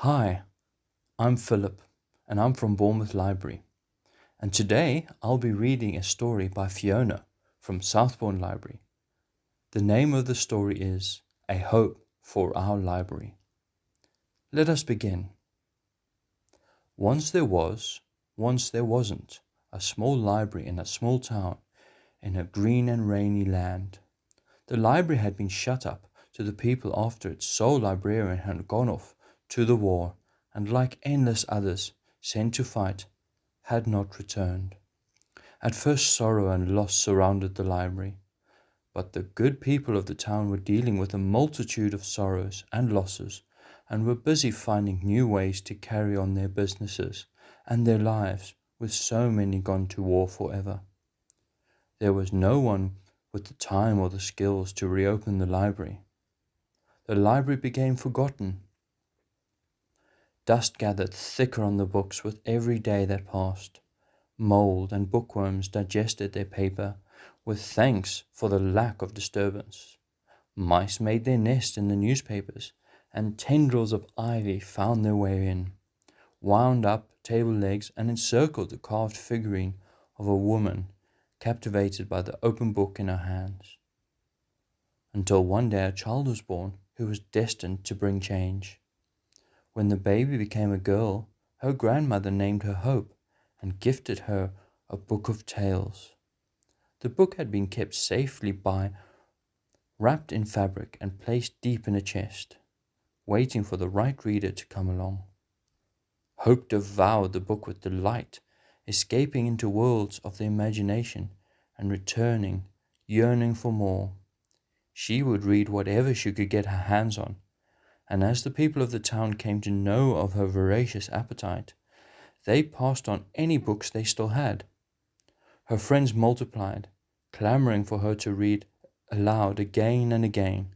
Hi, I'm Phillip, and I'm from Bournemouth Library. And today I'll be reading a story by Fiona from Southbourne Library. The name of the story is A Hope for Our Library. Let us begin. Once there was, once there wasn't, a small library in a small town in a green and rainy land. The library had been shut up to the people after its sole librarian had gone off to the war, and like endless others sent to fight, had not returned. At first sorrow and loss surrounded the library, but the good people of the town were dealing with a multitude of sorrows and losses, and were busy finding new ways to carry on their businesses and their lives with so many gone to war forever. There was no one with the time or the skills to reopen the library. The library became forgotten. Dust gathered thicker on the books with every day that passed. Mold and bookworms digested their paper, with thanks for the lack of disturbance. Mice made their nest in the newspapers, and tendrils of ivy found their way in, wound up table legs, and encircled the carved figurine of a woman captivated by the open book in her hands. Until one day a child was born who was destined to bring change. When the baby became a girl, her grandmother named her Hope and gifted her a book of tales. The book had been kept safely wrapped in fabric and placed deep in a chest, waiting for the right reader to come along. Hope devoured the book with delight, escaping into worlds of the imagination and returning, yearning for more. She would read whatever she could get her hands on, and as the people of the town came to know of her voracious appetite, they passed on any books they still had. Her friends multiplied, clamoring for her to read aloud again and again,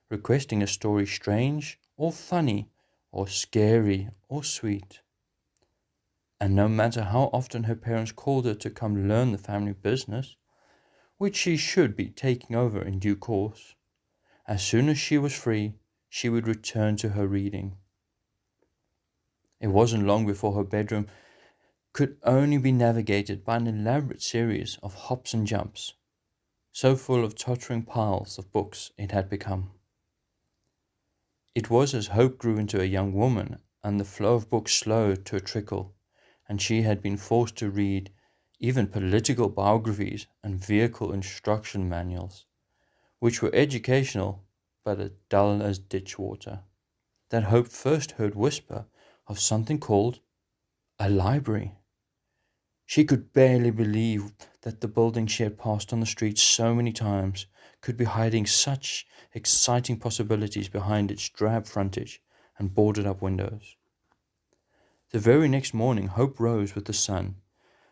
requesting a story strange or funny or scary or sweet. And no matter how often her parents called her to come learn the family business, which she should be taking over in due course, as soon as she was free, she would return to her reading. It wasn't long before her bedroom could only be navigated by an elaborate series of hops and jumps, so full of tottering piles of books it had become. It was as Hope grew into a young woman and the flow of books slowed to a trickle, and she had been forced to read even political biographies and vehicle instruction manuals, which were educational but as dull as ditch water, that Hope first heard whisper of something called a library. She could barely believe that the building she had passed on the street so many times could be hiding such exciting possibilities behind its drab frontage and boarded up windows. The very next morning Hope rose with the sun,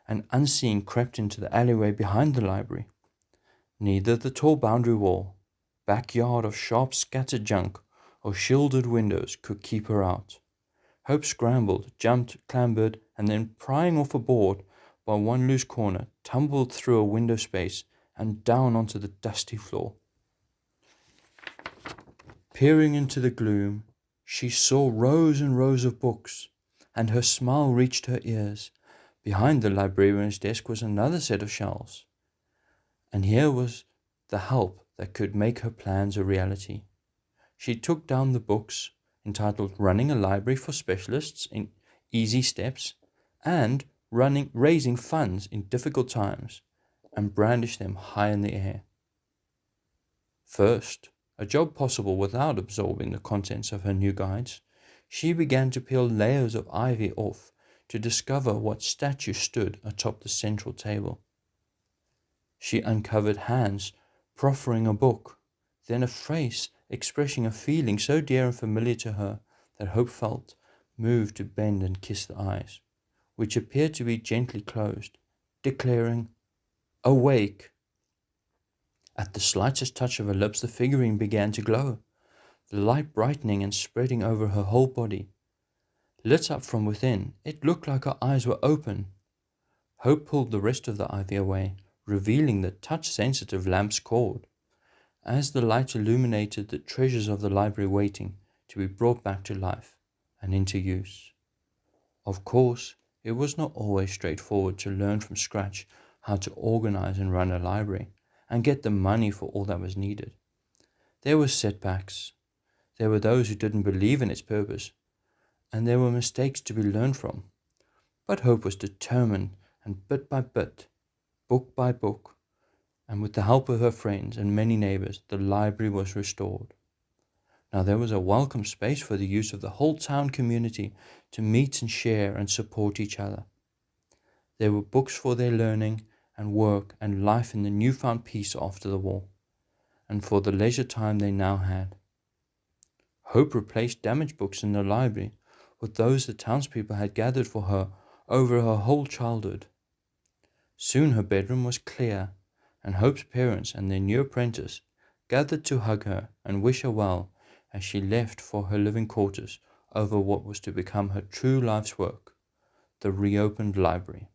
and unseen crept into the alleyway behind the library. Neither the tall boundary wall, backyard of sharp scattered junk, or shielded windows could keep her out. Hope scrambled, jumped, clambered, and then prying off a board by one loose corner, tumbled through a window space and down onto the dusty floor. Peering into the gloom, she saw rows and rows of books, and her smile reached her ears. Behind the librarian's desk was another set of shelves, and here was the help that could make her plans a reality. She took down the books entitled Running a Library for Specialists in Easy Steps and Raising Funds in Difficult Times, and brandished them high in the air. First, a job possible without absorbing the contents of her new guides, she began to peel layers of ivy off to discover what statue stood atop the central table. She uncovered hands proffering a book, then a face expressing a feeling so dear and familiar to her that Hope felt moved to bend and kiss the eyes, which appeared to be gently closed, declaring, "Awake." At the slightest touch of her lips, the figurine began to glow, the light brightening and spreading over her whole body. Lit up from within, it looked like her eyes were open. Hope pulled the rest of the ivy away, revealing the touch-sensitive lamp's cord. As the light illuminated the treasures of the library waiting to be brought back to life, and into use. Of course, it was not always straightforward to learn from scratch how to organize and run a library and get the money for all that was needed. There were setbacks. There were those who didn't believe in its purpose, and there were mistakes to be learned from. But Hope was determined, and bit by bit, book by book, and with the help of her friends and many neighbors, the library was restored. Now there was a welcome space for the use of the whole town community to meet and share and support each other. There were books for their learning and work and life in the newfound peace after the war, and for the leisure time they now had. Hope replaced damaged books in the library with those the townspeople had gathered for her over her whole childhood. Soon her bedroom was clear, and Hope's parents and their new apprentice gathered to hug her and wish her well as she left for her living quarters over what was to become her true life's work, the reopened library.